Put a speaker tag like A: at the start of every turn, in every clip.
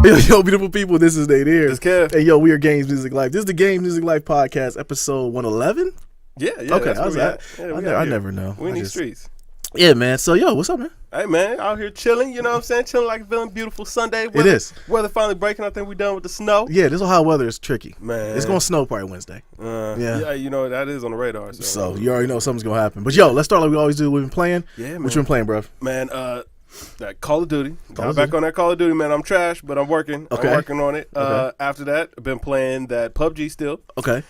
A: Yo, beautiful people, this is Nate here.
B: This Kev.
A: Hey, yo, we are Games Music Life. This is the Games Music Life podcast, episode 111?
B: Yeah.
A: Okay,
B: that's
A: I was
B: where
A: at.
B: we at.
A: I never know.
B: We in these streets.
A: Yeah, man. So, yo, what's up, man?
B: Hey, man, out here chilling, you know what I'm saying? Chilling like a feeling beautiful Sunday.
A: It is.
B: Weather finally breaking. I think we're done with the snow.
A: Yeah, this Ohio weather is tricky.
B: Man.
A: It's going to snow probably Wednesday.
B: Yeah, you know, that is on the radar.
A: So you already know something's going to happen. But, yo, let's start like we always do. We've been playing.
B: Yeah, man.
A: What you been playing, bro?
B: Man, that Call of Duty. Got back on that Call of Duty, man. I'm trash, but I'm working.
A: Okay.
B: I'm working on it.
A: Okay.
B: After that, I've been playing that PUBG still.
A: Okay.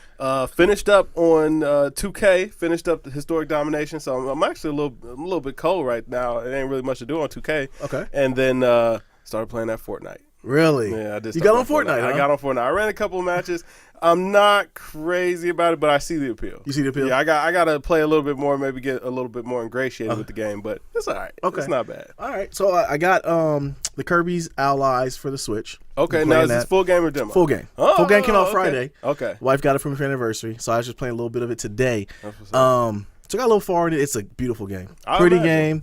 B: Finished up on 2K. Finished up the Historic Domination. So I'm actually a little bit cold right now. It ain't really much to do on 2K.
A: Okay.
B: And then started playing that Fortnite.
A: Really?
B: Yeah, I did.
A: You got on Fortnite, huh?
B: I got on Fortnite. I ran a couple of matches. I'm not crazy about it, but I see the appeal.
A: You see the appeal?
B: Yeah, I got to play a little bit more, maybe get a little bit more ingratiated with the game, but it's all right.
A: Okay.
B: It's not bad.
A: All right. So I got the Kirbys Allies for the Switch.
B: Okay, now is this full game or demo?
A: Full game.
B: Oh,
A: full game came out
B: okay.
A: Friday.
B: Okay.
A: Wife got it for her anniversary, so I was just playing a little bit of it today.
B: That's what's
A: So I got a little far in it. It's a beautiful game. Pretty game.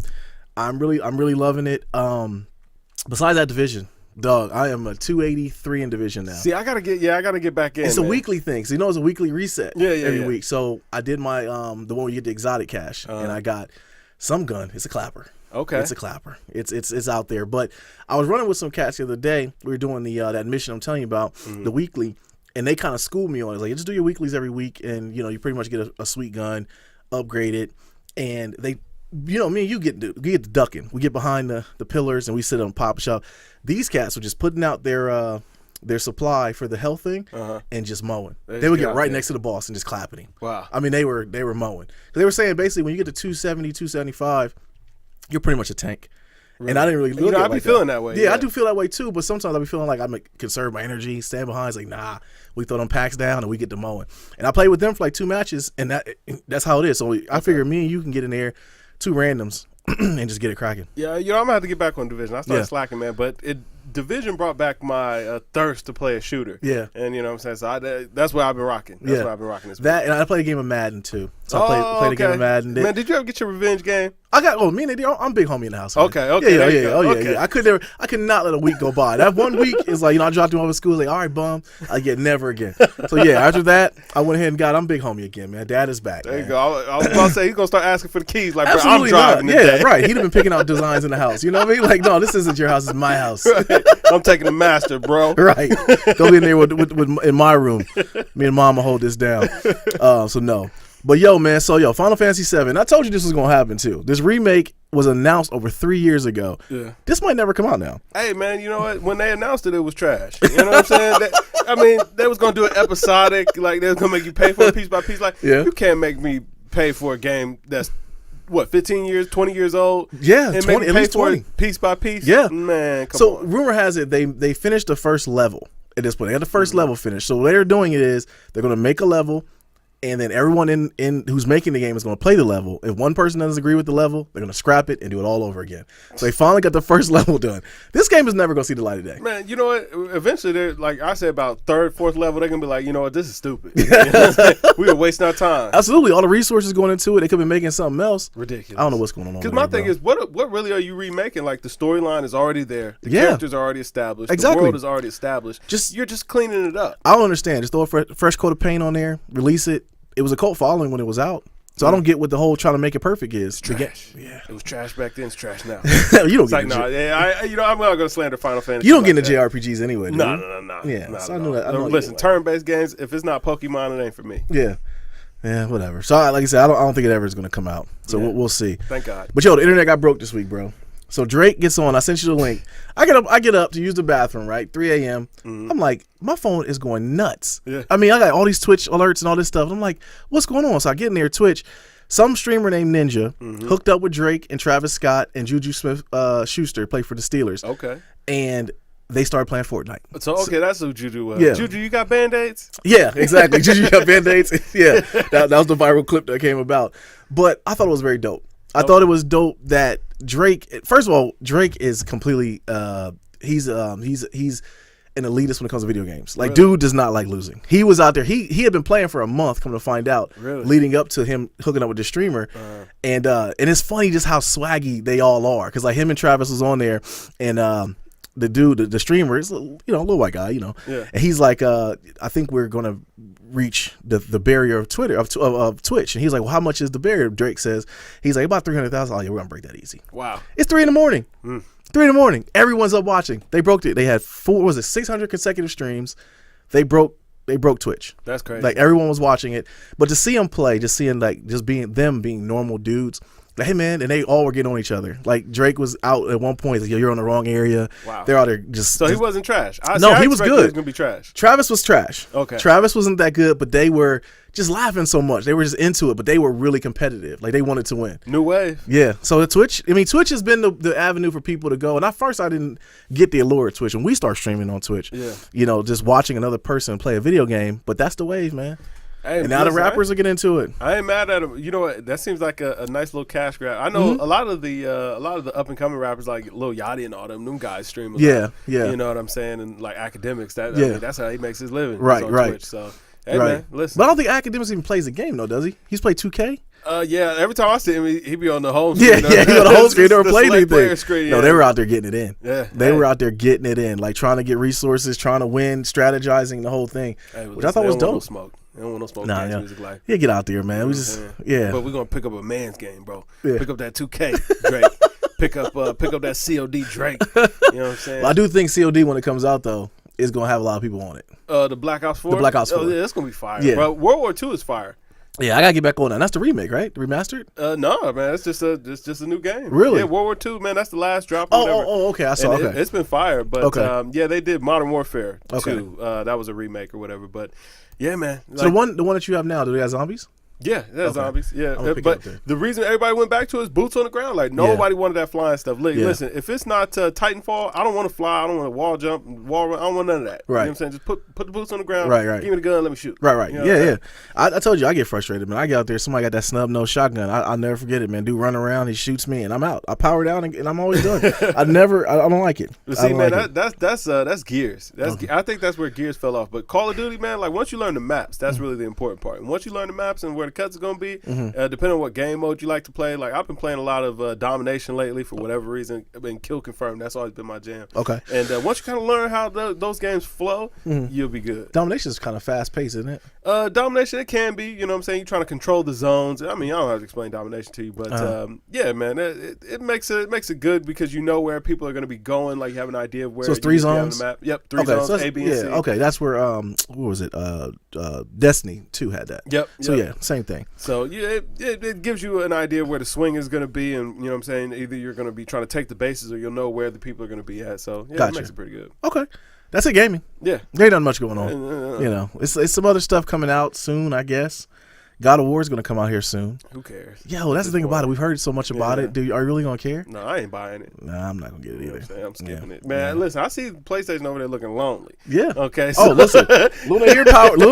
A: I'm really loving it. Besides that division, dog, I am a 283 in division now.
B: See, I gotta get back in.
A: It's a weekly thing. So it's a weekly reset every
B: yeah.
A: week. So I did my the one where you get the exotic cash, and I got some gun. It's a clapper.
B: Okay.
A: It's a clapper. It's out there. But I was running with some cats the other day. We were doing the that mission I'm telling you about, the weekly, and they kind of schooled me on it. Like, just do your weeklies every week, and you pretty much get a sweet gun, upgrade it, and they. Me and you get the ducking. We get behind the pillars and we sit on pop shop. These cats were just putting out their supply for the health thing and just mowing. They would get right next to the boss and just clapping him.
B: Wow.
A: I mean, they were mowing. They were saying basically when you get to 270, 275, you're pretty much a tank. Really? And I didn't really look at it.
B: I be feeling that way.
A: Yeah, I do feel that way too. But sometimes I be feeling like I'm conserve my energy, stand behind. It's like, nah, we throw them packs down and we get to mowing. And I played with them for like 2 matches, and that's how it is. So I figure me and you can get in there. 2 randoms and just get it cracking.
B: Yeah, I'm gonna have to get back on Division. I started slacking, man, but Division brought back my thirst to play a shooter. Yeah, and you know what I'm saying. So that's what I've been rocking. That's what I've been rocking this week.
A: That, and I played a game of Madden too. So I played a game of Madden.
B: Man, did you ever get your revenge game?
A: Me and Eddie, I'm big homie in the house. Man.
B: Okay.
A: Yeah. I could not let a week go by. That 1 week is like, I dropped him off at school. Like, all right, bum. I get never again. So yeah, after that, I went ahead and I'm big homie again, man. Dad is back.
B: There you go. I was about to say he's gonna start asking for the keys. Like,
A: absolutely
B: bro, I'm driving.
A: Yeah, right. He'd have been picking out designs in the house. You know what I mean? Like, no, this isn't your house. It's my house.
B: Right. I'm taking the master, bro.
A: Right. Go in there with in my room. Me and Mama hold this down. So no. But man, Final Fantasy VII. I told you this was gonna happen too. This remake was announced over 3 years ago. Yeah. This might never come out now.
B: Hey man, you know what? When they announced it, it was trash. You know what I'm saying? They was gonna do it episodic, like they was gonna make you pay for it piece by piece. Like, you can't make me pay for a game that's 15 years, 20 years old?
A: Yeah,
B: and
A: 20, at least 20.
B: Piece by piece?
A: Yeah.
B: Man, come on.
A: Rumor has it they finished the first level at this point. They got the first level finished. So what they're doing is they're gonna make a level, and then everyone in who's making the game is going to play the level. If one person doesn't agree with the level, they're going to scrap it and do it all over again. So they finally got the first level done. This game is never going to see the light of day.
B: Man, you know what? Eventually, they're like I said, about third, fourth level, they're going to be like, you know what? This is stupid. We are wasting our time.
A: Absolutely. All the resources going into it, they could be making something else.
B: Ridiculous.
A: I don't know what's going on.
B: Because my thing is, what really are you remaking? Like, the storyline is already there. The characters are already established.
A: Exactly.
B: The world is already established. You're just cleaning it up.
A: I don't understand. Just throw a fresh coat of paint on there, release it. It was a cult following when it was out. So I don't get what the whole trying to make it perfect is.
B: It's trash. Yeah. It was trash back then. It's trash now.
A: You don't get
B: I'm not going to slander Final Fantasy.
A: You don't get into JRPGs anyway, do you?
B: No.
A: Yeah, so I knew that.
B: Listen, turn-based games, if it's not Pokemon, it ain't for me.
A: Yeah. Yeah, whatever. So like I said, I don't think it ever is going to come out. So we'll see.
B: Thank God.
A: But the internet got broke this week, bro. So Drake gets on. I sent you the link. I get up to use the bathroom, right? 3 a.m. I'm like, my phone is going nuts. Yeah. I mean, I got all these Twitch alerts and all this stuff. I'm like, what's going on? So I get in there, Twitch. Some streamer named Ninja hooked up with Drake and Travis Scott and Juju Smith-Schuster play for the Steelers.
B: Okay.
A: And they started playing Fortnite.
B: So that's who Juju was.
A: Yeah.
B: Juju, you got Band-Aids?
A: Yeah, exactly. Juju got Band-Aids. Yeah, that was the viral clip that came about. But I thought it was very dope. I thought it was dope that Drake. First of all, Drake is completely. He's an elitist when it comes to video games. Like, dude does not like losing. He was out there. He had been playing for a month. Come to find out, leading up to him hooking up with the streamer, and it's funny just how swaggy they all are. Because like him and Travis was on there, and the dude, the streamer, is a little white guy,
B: Yeah.
A: and he's like, I think we're gonna reach the barrier of Twitter of Twitch, and he's like, well, how much is the barrier? Drake says he's like about 300,000. Oh yeah, we're gonna break that easy.
B: Wow.
A: It's 3 a.m. 3 a.m. Everyone's up watching. They broke it. They had 600 consecutive streams. They broke Twitch.
B: That's crazy.
A: Like everyone was watching it, but to see them play, being normal dudes. Like, hey man, and they all were getting on each other. Like Drake was out at one point. Like, yo, you're on the wrong area.
B: Wow.
A: They're out there just.
B: So he wasn't trash.
A: No, he was good.
B: He was gonna be trash.
A: Travis was trash.
B: Okay.
A: Travis wasn't that good, but they were just laughing so much. They were just into it, but they were really competitive. Like they wanted to win.
B: New wave.
A: Yeah. So the Twitch has been the avenue for people to go. And at first I didn't get the allure of Twitch. When we start streaming on Twitch, just watching another person play a video game. But that's the wave, man.
B: Hey,
A: and now the rappers are getting into it.
B: I ain't mad at him. You know what? That seems like a nice little cash grab. I know a lot of the up and coming rappers like Lil Yachty and all them guys stream.
A: Yeah.
B: You know what I'm saying? And like academics, I mean, that's how he makes his living.
A: Right.
B: Twitch, so hey man, listen.
A: But I don't think academics even plays the game though, does he? He's played 2K.
B: Yeah. Every time I see him, he be on the home screen.
A: Yeah, he on the home screen. Never played anything.
B: Screen,
A: no, they were out there getting it in.
B: Yeah,
A: they were out there getting it in, like trying to get resources, trying to win, strategizing the whole thing, which I thought was dope.
B: They don't want no smoke. GamesMusicLyfe.
A: Yeah, get out there, man. We just
B: But we're gonna pick up a man's game, bro. Yeah. Pick up that 2K Drake. pick up that COD Drake. You know what I'm saying?
A: Well, I do think COD when it comes out though is gonna have a lot of people on it.
B: The Black Ops 4.
A: The Black Ops 4.
B: Oh, yeah, that's gonna be fire.
A: Yeah.
B: But World War II is fire.
A: Yeah, I gotta get back on that. That's the remake, right? The remastered?
B: No, man. It's just a new game.
A: Really?
B: Yeah, World War II, man. That's the last drop.
A: Okay. I saw.
B: It's been fire, but they did Modern Warfare 2.
A: Okay.
B: That was a remake or whatever, but. Yeah, man.
A: So the one that you have now, do they have zombies?
B: Yeah, that's zombies. Yeah, but the reason everybody went back to it is boots on the ground. Like nobody wanted that flying stuff. Listen, if it's not Titanfall, I don't want to fly. I don't want to wall jump, wall run. I don't want none of that.
A: Right.
B: You know what I'm saying? Just put the boots on the ground.
A: Right.
B: Give me the gun. Let me shoot.
A: Right.
B: You know
A: Yeah. I told you I get frustrated, man. I get out there, somebody got that snub nose shotgun. I'll never forget it, man. Dude run around, he shoots me, and I'm out. I power down, and I'm always done. I don't like it.
B: But see, man, that's Gears. I think that's where Gears fell off. But Call of Duty, man, like once you learn the maps, that's really the important part. And once you learn the maps and where the cuts are gonna be. Depending on what game mode you like to play, like I've been playing a lot of domination lately for whatever reason. I've been kill confirmed. That's always been my jam.
A: Okay.
B: And once you kind of learn how those games flow, you'll be good.
A: Domination is kind of fast paced, isn't it?
B: Domination, it can be. You know what I'm saying? You're trying to control the zones. I mean, I don't have to explain domination to you, but yeah, man, it makes it good because you know where people are going to be going. Like you have an idea of where.
A: So it's 3 zones.
B: On the map. Yep, 3 zones.
A: So
B: A, B, and C.
A: Okay, that's where what was it? Destiny 2 had that.
B: Yep.
A: So yeah, same thing.
B: So yeah, it gives you an idea where the swing is going to be, and you know what I'm saying. Either you're going to be trying to take the bases, or you'll know where the people are going to be at. So yeah,
A: Gotcha.
B: It makes it pretty good.
A: Okay, that's it. Gaming.
B: Yeah,
A: there ain't not much going on. You know, it's some other stuff coming out soon, I guess. God of War is going to come out here soon.
B: Who cares?
A: Yo, that's the thing about it. We've heard so much about it. Are you really going to care?
B: No, I ain't buying it.
A: Nah, I'm not going to get it either.
B: I'm skipping it. Man, listen, I see PlayStation over there looking lonely.
A: Yeah.
B: Okay. So.
A: Oh, listen. Lil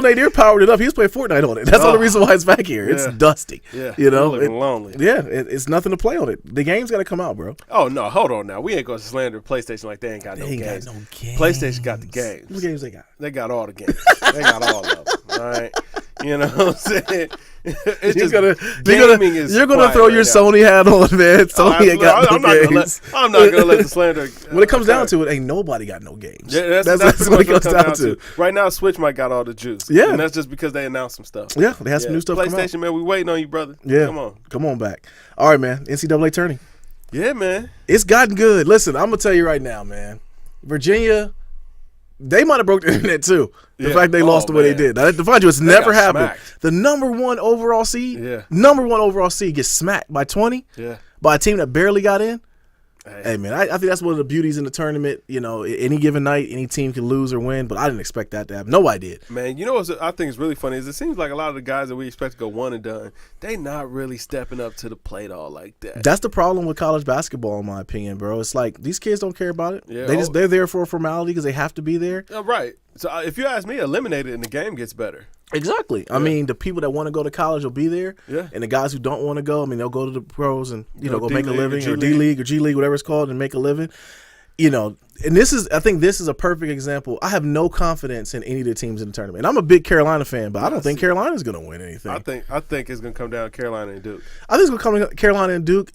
A: Nadir powered it up. He was playing Fortnite on it. That's the only reason why it's back here. It's dusty.
B: Yeah.
A: You know?
B: Looking lonely.
A: Yeah. It's nothing to play on it. The game's got to come out, bro.
B: Oh, no. Hold on now. We ain't going to slander PlayStation like they ain't got no games. PlayStation got the games.
A: What games they got?
B: They got all the games. They got all of them. All right. You know what I'm saying? It's
A: you're
B: just
A: gonna throw your Sony hat on, man. Sony ain't got no games.
B: I'm not gonna let the slander.
A: When it comes down to it, ain't nobody got no games.
B: Yeah, that's what it comes down to. Right now, Switch might got all the juice. Yeah, and that's just because they announced some stuff.
A: Yeah, they had some new stuff.
B: PlayStation, man, we waiting on you, brother.
A: Yeah, come on back. All right, man. NCAA tourney.
B: Yeah, man.
A: It's gotten good. Listen, I'm gonna tell you right now, man. Virginia. They might have broke the internet too. The fact they lost the way they did. Now, to find you, it's never happened. The #1 overall seed, gets smacked by 20.
B: Yeah.
A: By a team that barely got in. Hey man, I think that's one of the beauties in the tournament. You know, any given night, any team can lose or win, but I didn't expect that to happen. Nobody did.
B: Man, you know what I think is really funny is it seems like a lot of the guys that we expect to go one and done, they not really stepping up to the plate all like that.
A: That's the problem with college basketball, in my opinion, bro. It's like these kids don't care about it.
B: Yeah,
A: they're there for a formality because they have to be there.
B: Right. So if you ask me, eliminate it and the game gets better.
A: Exactly. Yeah. I mean, the people that want to go to college will be there.
B: Yeah.
A: And the guys who don't want to go, I mean, they'll go to the pros and, go make a living or D-League or G-League, whatever it's called, and make a living. And I think this is a perfect example. I have no confidence in any of the teams in the tournament. And I'm a big Carolina fan, but I don't think Carolina's going to win anything.
B: I think it's going to come down to Carolina and Duke.
A: I think it's going to come to Carolina and Duke,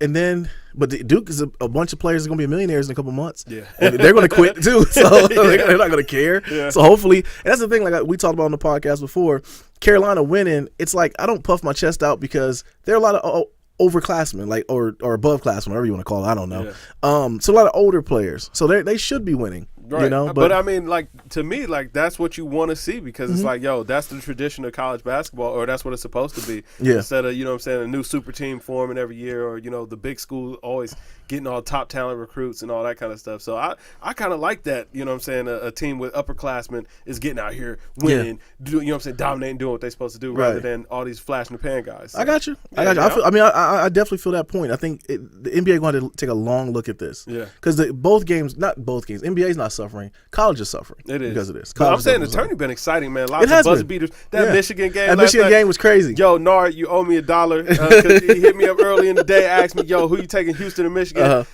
A: but Duke is a bunch of players that are going to be millionaires in a couple months.
B: Yeah.
A: And they're going to quit too, so they're not going to care.
B: Yeah.
A: So hopefully, and that's the thing, like we talked about on the podcast before, Carolina winning, it's like I don't puff my chest out because there are a lot of overclassmen, like or above classmen, whatever you want to call it. I don't know. Yeah. So a lot of older players, so they should be winning.
B: Right. But I mean, like, to me, like, that's what you want to see because it's like, yo, that's the tradition of college basketball, or that's what it's supposed to be. Yeah. Instead of, a new super team forming every year, or, the big school always getting all top talent recruits and all that kind of stuff. So I kind of like that, a team with upperclassmen is getting out here winning, dominating, doing what they're supposed to do rather than all these flash in the pan guys. So,
A: I got you. I definitely feel that point. I think the NBA going to take a long look at this. Yeah. Because NBA's not suffering. College is suffering.
B: It is.
A: Because of this.
B: But I'm saying the tourney been exciting, man. Lots of buzzer beaters. That Michigan game
A: That Michigan game was crazy.
B: Yo, Nard, you owe me $1 because he hit me up early in the day, asked me, yo, who you taking, Houston or Michigan?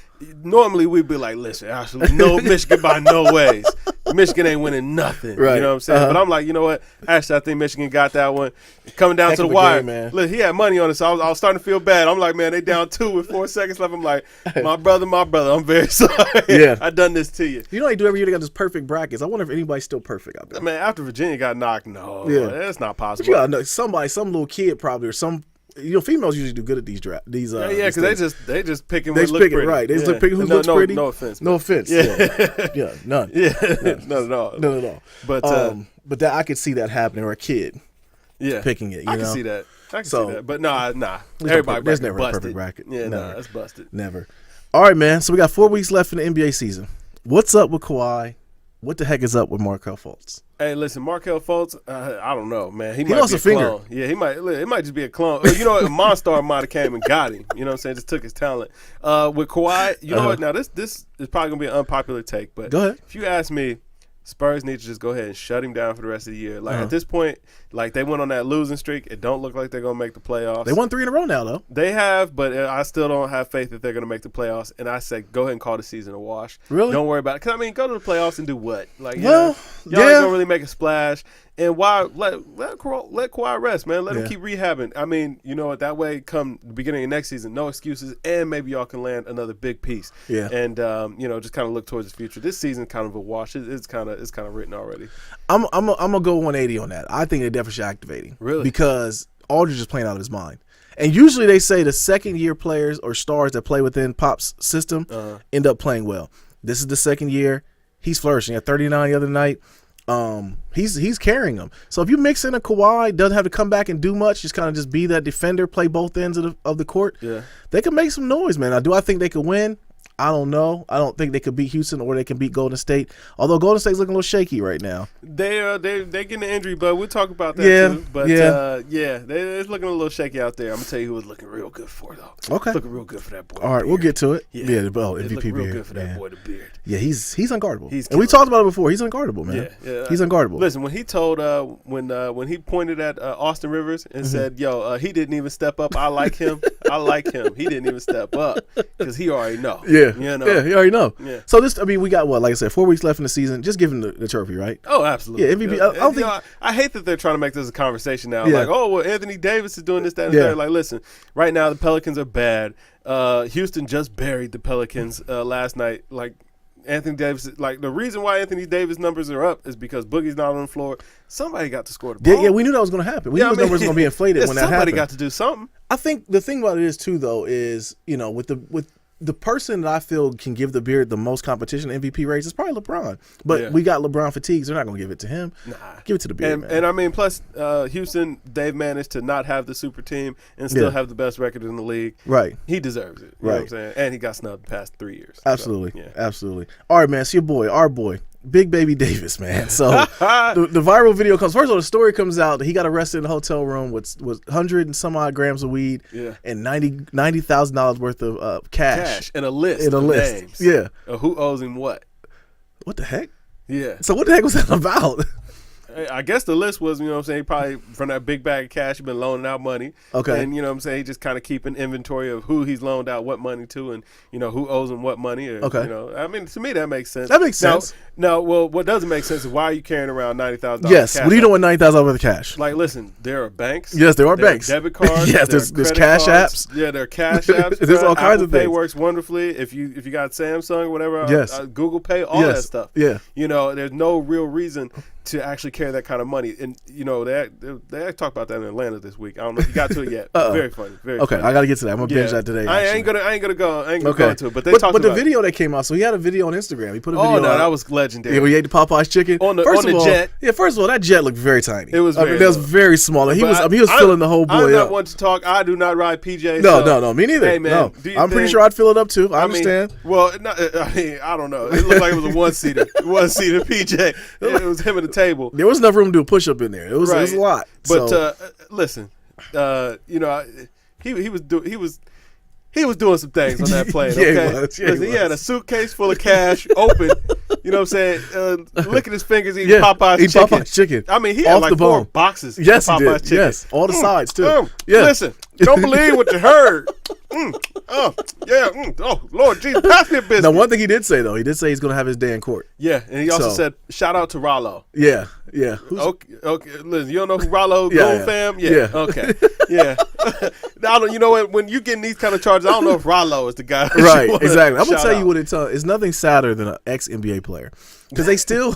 B: Normally we'd be like, listen, actually, no, Michigan by no ways. Michigan ain't winning nothing. Right. You know what I'm saying? But I'm like, you know what? Actually, I think Michigan got that one. Coming down to the wire. Game, man. Look, he had money on it, so I was starting to feel bad. I'm like, man, they down 2 with 4 seconds left. I'm like, my brother, I'm very sorry. Yeah. I done this to you.
A: You know, they do every year. They got this perfect brackets. I wonder if anybody's still perfect out there.
B: Man, after Virginia got knocked, no. Yeah. That's not possible.
A: But you gotta know, some little kid probably, or some. Females usually do good at these
B: because they just picking what looks pretty.
A: Right. They just picking who looks pretty.
B: No offense.
A: No offense. Yeah. None.
B: Yeah. None at all.
A: None at all. But that I could see that happening, or a kid. Picking it.
B: I can see that. But nah. Everybody
A: there's never
B: busted.
A: a perfect bracket.
B: Yeah, that's busted.
A: Never. All right, man. So we got 4 weeks left in the NBA season. What's up with Kawhi? What the heck is up with Markelle Fultz?
B: Hey, listen, Markelle Fultz, I don't know, man. He might
A: lost
B: be
A: a finger.
B: Clone. Yeah, it might just be a clone. You know what? A Monster might have came and got him. You know what I'm saying? Just took his talent. With Kawhi, you know what? Now, this is probably going to be an unpopular take, but
A: go ahead.
B: If you ask me, Spurs need to just go ahead and shut him down for the rest of the year. Like, at this point, like, they went on that losing streak. It don't look like they're going to make the playoffs.
A: They won 3 in a row now, though.
B: They have, but I still don't have faith that they're going to make the playoffs. And I say, go ahead and call the season a wash.
A: Really?
B: Don't worry about it. Because, go to the playoffs and do what? Like,
A: y'all
B: ain't going to really make a splash. And why let Kawhi rest, man. Let him keep rehabbing. You know what? That way, come the beginning of next season, no excuses, and maybe y'all can land another big piece.
A: Yeah.
B: And just kind of look towards the future. This season kind of a wash. It's kind of written already.
A: I'm gonna go 180 on that. I think they definitely should activate him.
B: Really?
A: Because Aldridge is playing out of his mind. And usually they say the second year players or stars that play within Pop's system end up playing well. This is the second year. He's flourishing. At 39 the other night. He's carrying them. So if you mix in a Kawhi, doesn't have to come back and do much, just be that defender, play both ends of the court.
B: Yeah,
A: they can make some noise, man. Now, do I think they could win? I don't know. I don't think they could beat Houston or they can beat Golden State. Although Golden State's looking a little shaky right now.
B: They're getting an injury, but we'll talk about that too. But it's looking a little shaky out there. I'm gonna tell you who was looking real good for though.
A: Okay,
B: looking real good for that boy.
A: All right, we'll get to it.
B: Yeah,
A: MVP
B: looking real
A: beard.
B: good for that boy, the beard.
A: Yeah, he's unguardable. And we talked about it before. He's unguardable, man.
B: Yeah.
A: He's unguardable.
B: Listen, when he told when he pointed at Austin Rivers and said, "Yo, he didn't even step up. I like him. I like him. He didn't even step up because he already know."
A: Yeah,
B: you know.
A: Yeah, he already know.
B: Yeah.
A: So we got what, like I said, 4 weeks left in the season. Just give him the trophy, right?
B: Oh, absolutely.
A: Yeah, MVP.
B: I hate that they're trying to make this a conversation now. Like, oh, well, Anthony Davis is doing this, that, and that. Like, listen, right now the Pelicans are bad. Houston just buried the Pelicans last night. Like, Anthony Davis, like, the reason why Anthony Davis numbers are up is because Boogie's not on the floor. Somebody got to score the ball.
A: Yeah, we knew that was going to happen. We knew his numbers were going to be inflated when that happened.
B: Somebody got to do something.
A: I think the thing about it is too, though, is with the person that I feel can give the beard the most competition MVP race is probably LeBron. But we got LeBron fatigues. They're not going to give it to him. Nah. Give it to the beard, man.
B: And plus, Houston, they've managed to not have the super team and still have the best record in the league.
A: Right.
B: He deserves it. You know what I'm saying? And he got snubbed the past 3 years.
A: Absolutely. So, Absolutely. All right, man. So our boy. Big Baby Davis, man. So the viral video comes. First of all, the story comes out that he got arrested in a hotel room with 100 and some odd grams of weed and $90,000 worth of cash
B: and a list of names.
A: Yeah,
B: who owes him what?
A: What the heck?
B: Yeah.
A: So what the heck was that about?
B: I guess the list was, you know what I'm saying, probably from that big bag of cash, he's been loaning out money.
A: Okay.
B: And, you know what I'm saying, he just kind of keeping inventory of who he's loaned out what money to and, you know, who owes him what money. Or,
A: Okay.
B: You know, I mean, to me, that makes sense.
A: That makes sense.
B: Now, well, what doesn't make sense is why are you carrying around $90,000
A: Yes.
B: cash?
A: What are you doing with $90,000 worth of cash?
B: Like, listen, there are banks.
A: Yes, there are banks.
B: Debit cards.
A: Yes, there's cash
B: cards.
A: apps.
B: Yeah, there are cash apps.
A: There's all kinds
B: Apple
A: of
B: Pay
A: things.
B: works wonderfully. If you got Samsung or whatever,
A: Yes.
B: Google Pay, all that stuff.
A: Yeah.
B: You know, there's no real reason to actually carry that kind of money. And, you know, they talked about that in Atlanta this week. I don't know if you got to it yet. Very funny. Very
A: okay,
B: funny.
A: I got to get to that. I'm going to binge that today.
B: I ain't gonna go into it. But they talked
A: but
B: about
A: the video that came out, so he had a video on Instagram. He put a video out.
B: that was legendary.
A: Yeah, we ate the Popeye's chicken.
B: On the jet.
A: Yeah, first of all, that jet looked very tiny.
B: It was
A: that was very small. He was filling the whole boy up.
B: I'm not one to talk. I do not ride PJ.
A: No, me neither.
B: Hey, man,
A: no. I'm pretty sure I'd fill it up too. I understand.
B: I don't know. It looked like it was a one-seater PJ. It was him at the table.
A: There was enough room to do a push-up in there. It was a lot.
B: But listen, you know, he was doing some things on that plane. Okay, he had a suitcase full of cash open. You know what I'm saying? Licking his fingers, eating Popeye's chicken. I mean, he had like 4 boxes.
A: Yes,
B: of Popeye's
A: he did.
B: chicken.
A: Yes, all the sides too.
B: Listen, you don't believe what you heard. Oh, Lord Jesus, pass me a biscuit.
A: Now, one thing he did say though, he's going to have his day in court.
B: Yeah, and he also said, "Shout out to Rollo."
A: Yeah.
B: Okay. Listen, you don't know who Rollo Gold fam? Yeah. Okay. Yeah. You know what? When you getting these kind of charges, I don't know if Rollo is the guy.
A: Right. Exactly. I'm gonna tell you what it's nothing sadder than an ex NBA player. Because they still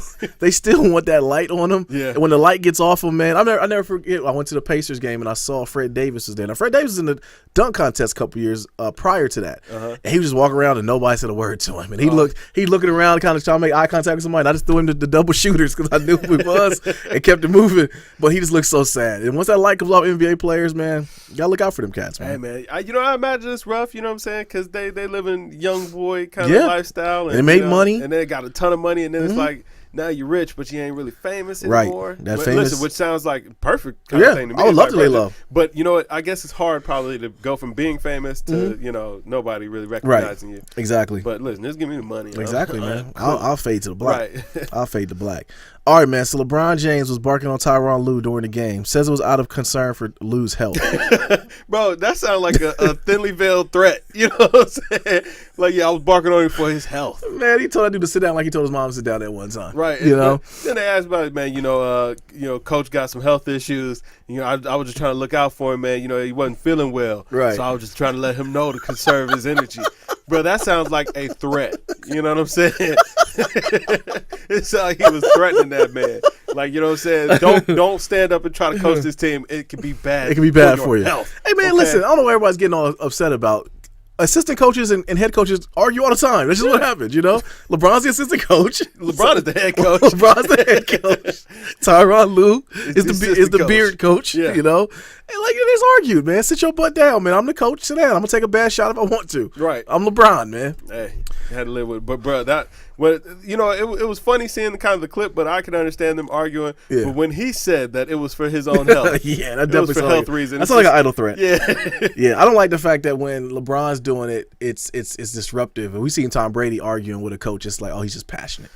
A: want that light on them.
B: Yeah.
A: And when the light gets off them, man, I never forget. I went to the Pacers game and I saw Fred Davis was there. Now Fred Davis was in the dunk contest a couple years prior to that, and he was just walking around and nobody said a word to him. And he looking around, kind of trying to make eye contact with somebody. And I just threw him the double shooters because I knew who he was and kept it moving. But he just looked so sad. And once that light comes off NBA players, man, you gotta look out for them cats, man.
B: Hey man, I imagine it's rough. You know what I'm saying? Because they live in young boy kind of lifestyle,
A: and they make money,
B: and they got a ton of money, and then it's like, now you're rich, but you ain't really famous anymore.
A: Right. Famous.
B: Listen, which sounds like perfect kind of thing to me.
A: I would love to lay low.
B: But you know what? I guess it's hard probably to go from being famous to, you know, nobody really recognizing you.
A: Exactly.
B: But listen, just give me the money.
A: Exactly, man. I'll fade to the black.
B: Right.
A: I'll fade to black. All right, man. So LeBron James was barking on Tyronn Lue during the game. Says it was out of concern for Lue's health.
B: Bro, that sounds like a thinly veiled threat. You know what I'm saying? Like, I was barking on him for his health.
A: Man, he told that dude to sit down like he told his mom to sit down at one time.
B: Right.
A: You know?
B: Then they asked about it, man, Coach got some health issues. You know, I was just trying to look out for him, man. You know, he wasn't feeling well.
A: Right.
B: So I was just trying to let him know to conserve his energy. Bro, that sounds like a threat. You know what I'm saying? It sounds like he was threatening that man. Like, you know what I'm saying? Don't stand up and try to coach this team. It could be bad.
A: It can be bad for you.
B: Health.
A: Hey, man, listen, I don't know what everybody's getting all upset about. Assistant coaches and head coaches argue all the time. That's just what happens, you know? LeBron's the assistant coach.
B: LeBron is the head coach.
A: LeBron's the head coach. Tyronn Lue is the beard coach, you know? And like, it is argued, man. Sit your butt down, man. I'm the coach. Sit down. I'm going to take a bad shot if I want to.
B: Right.
A: I'm LeBron, man.
B: Hey, I had to live with it. But, bro, it was funny seeing the clip, but I can understand them arguing. Yeah. But when he said that it was for his own health.
A: Yeah, that definitely
B: was for health reasons.
A: That's like an idle threat.
B: Yeah.
A: Yeah, I don't like the fact that when LeBron's doing it, it's disruptive. And we've seen Tom Brady arguing with a coach. It's like, oh, he's just passionate.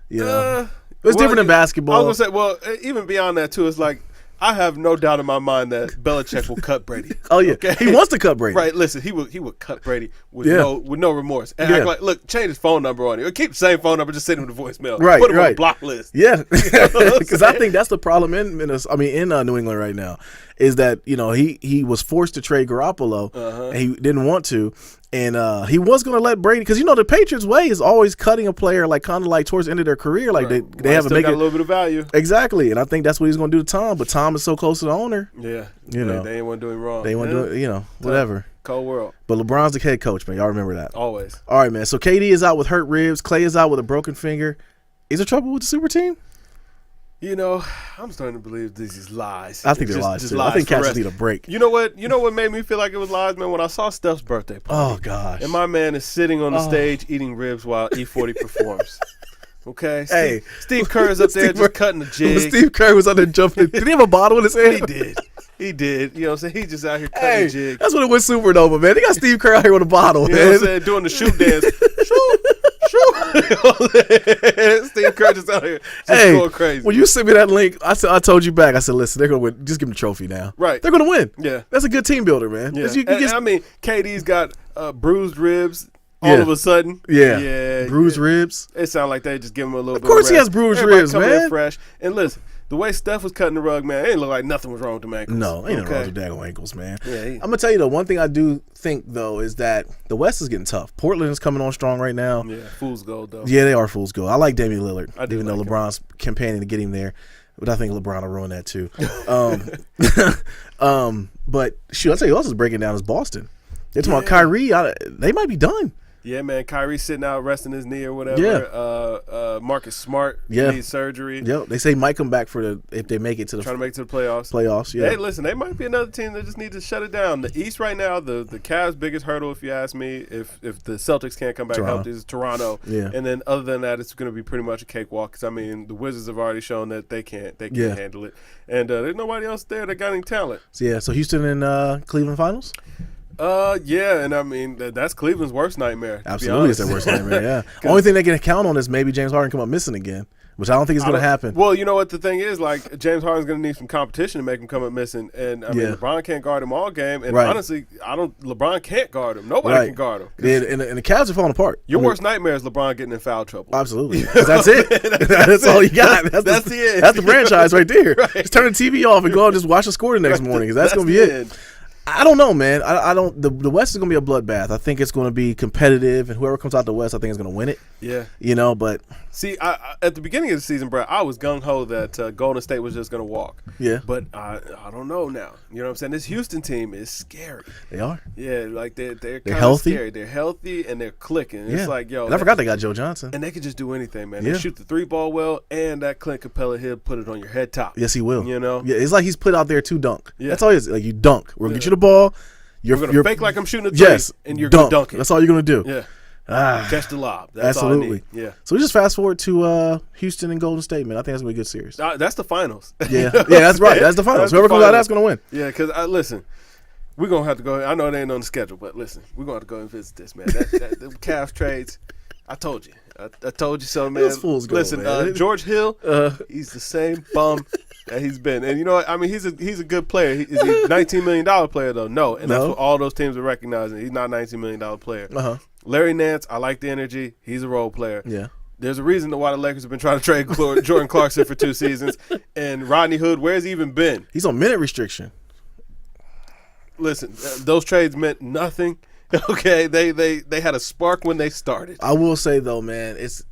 A: You know? It's different in basketball.
B: I was going to say, even beyond that, too, it's like, I have no doubt in my mind that Belichick will cut Brady.
A: Oh yeah, okay? He wants to cut Brady.
B: Right. Listen, he would cut Brady with no remorse. And act like, look, change his phone number on you. Keep the same phone number, just send him the voicemail.
A: Right.
B: Put him on the block list.
A: Yeah, because I think that's the problem in New England right now, is that he was forced to trade Garoppolo and he didn't want to. And he was going to let Brady, because the Patriots' way is always cutting a player kind of towards the end of their career, like they have to make
B: got a little bit of value.
A: Exactly, and I think that's what he's going to do to Tom. But Tom is so close to the owner.
B: Yeah,
A: they
B: ain't want to do him wrong.
A: They want to do whatever.
B: Cold world.
A: But LeBron's the head coach, man. Y'all remember that.
B: Always.
A: All right, man. So KD is out with hurt ribs. Clay is out with a broken finger. Is there trouble with the super team?
B: I'm starting to believe these is lies.
A: I think they're lies, too. I think cats need a break.
B: You know what made me feel like it was lies, man? When I saw Steph's birthday party.
A: Oh, gosh.
B: And my man is sitting on the stage eating ribs while E40 performs. Okay? Steve Kerr is up there just cutting the jig.
A: Steve Kerr was up there jumping. Did he have a bottle in his hand?
B: He did. You know what I'm saying? He's just out here cutting the jig.
A: That's when it went supernova, man. They got Steve Kerr out here with a bottle,
B: man. You know what I'm saying? Doing the shoot dance. Shoot. Steve Kerr just out here just going crazy.
A: When you sent me that link, I told you back. I said, listen, they're gonna win. Just give them the trophy now.
B: Right.
A: They're gonna win.
B: Yeah.
A: That's a good team builder, man.
B: Yeah. I mean, KD's got bruised ribs. All of a sudden,
A: bruised ribs.
B: It sounded like they just give him a little bit.
A: Of course,
B: of
A: he has bruised ribs, man.
B: Fresh. And listen, the way Steph was cutting the rug, man, it didn't look like nothing was wrong with the ankles.
A: No, ain't nothing wrong with the daggone ankles, man.
B: Yeah,
A: I'm gonna tell you though, one thing I do think though is that the West is getting tough. Portland is coming on strong right now.
B: Yeah, fool's gold though.
A: Yeah, they are fool's gold. I like Damian Lillard, even though
B: like
A: LeBron's campaigning to get him there. But I think LeBron will ruin that too. But shoot, I'll tell you who else is breaking down is Boston. They're talking about Kyrie. They might be done.
B: Yeah, man. Kyrie's sitting out resting his knee or whatever.
A: Yeah.
B: Marcus Smart needs surgery.
A: Yep. They say might come back if they make it to the
B: trying to make it to the playoffs.
A: Playoffs. Yeah.
B: Hey, listen, they might be another team that just need to shut it down. The East right now, the Cavs' biggest hurdle, if you ask me, if the Celtics can't come back healthy, is Toronto.
A: Yeah.
B: And then other than that, it's going to be pretty much a cakewalk. Because I mean, the Wizards have already shown that they can't handle it, and there's nobody else there that got any talent.
A: So Houston and Cleveland finals.
B: Yeah, and I mean that's Cleveland's worst nightmare.
A: Absolutely, it's their worst nightmare. Yeah, only thing they can count on is maybe James Harden come up missing again, which I don't think is going to happen.
B: Well, you know what the thing is, like James Harden's going to need some competition to make him come up missing, and I mean LeBron can't guard him all game, and honestly, LeBron can't guard him. Nobody can guard him.
A: Yeah, and the Cavs are falling apart.
B: Your worst nightmare is LeBron getting in foul trouble.
A: Absolutely, that's it. That's all you got. That's the franchise right there. Just turn the TV off and go out and just watch the score the next morning, because that's going to be it. I don't know, man. I don't. The West is going to be a bloodbath. I think it's going to be competitive, and whoever comes out the West, I think is going to win it.
B: Yeah.
A: But
B: see, I at the beginning of the season, bro, I was gung ho that Golden State was just going to walk.
A: Yeah.
B: But I don't know now. You know what I'm saying? This Houston team is scary.
A: They are.
B: Yeah, like they're kind
A: healthy.
B: of scary. They're healthy and they're clicking.
A: Yeah.
B: It's like, yo.
A: And I forgot they got Joe Johnson.
B: And they can just do anything, man.
A: Yeah.
B: They shoot the 3-ball well, and that Clint Capella, he'll put it on your head top.
A: Yes, he will.
B: You know?
A: Yeah, it's like he's put out there to dunk.
B: Yeah.
A: That's all it is. Like, you dunk. We're going to get you the ball.
B: You're going to fake like I'm shooting a three, and you're going to dunk it.
A: That's all you're going to do.
B: Yeah. Catch the lob. That's
A: absolutely.
B: all I need. Yeah.
A: So we just fast forward to Houston and Golden State, man. I think that's going to be a good series.
B: That's the finals.
A: Yeah, that's right. That's the finals. Whoever comes out, that's going to win.
B: Yeah, because, listen, we're going to have to go. I know it ain't on the schedule, but listen, we're going to have to go and visit this, man. The Cavs trades, I told you. I told you so, man.
A: Those fools go,
B: listen,
A: man.
B: George Hill, he's the same bum that he's been. And you know what? I mean, he's a good player. Is he a $19 million player, though? No. And that's what all those teams are recognizing. He's not a $19 million player. Larry Nance, I like the energy. He's a role player.
A: Yeah.
B: There's a reason why the Lakers have been trying to trade Jordan Clarkson for 2 seasons. And Rodney Hood, where's he even been?
A: He's on minute restriction.
B: Listen, those trades meant nothing. Okay, they had a spark when they started.
A: I will say though, man, it's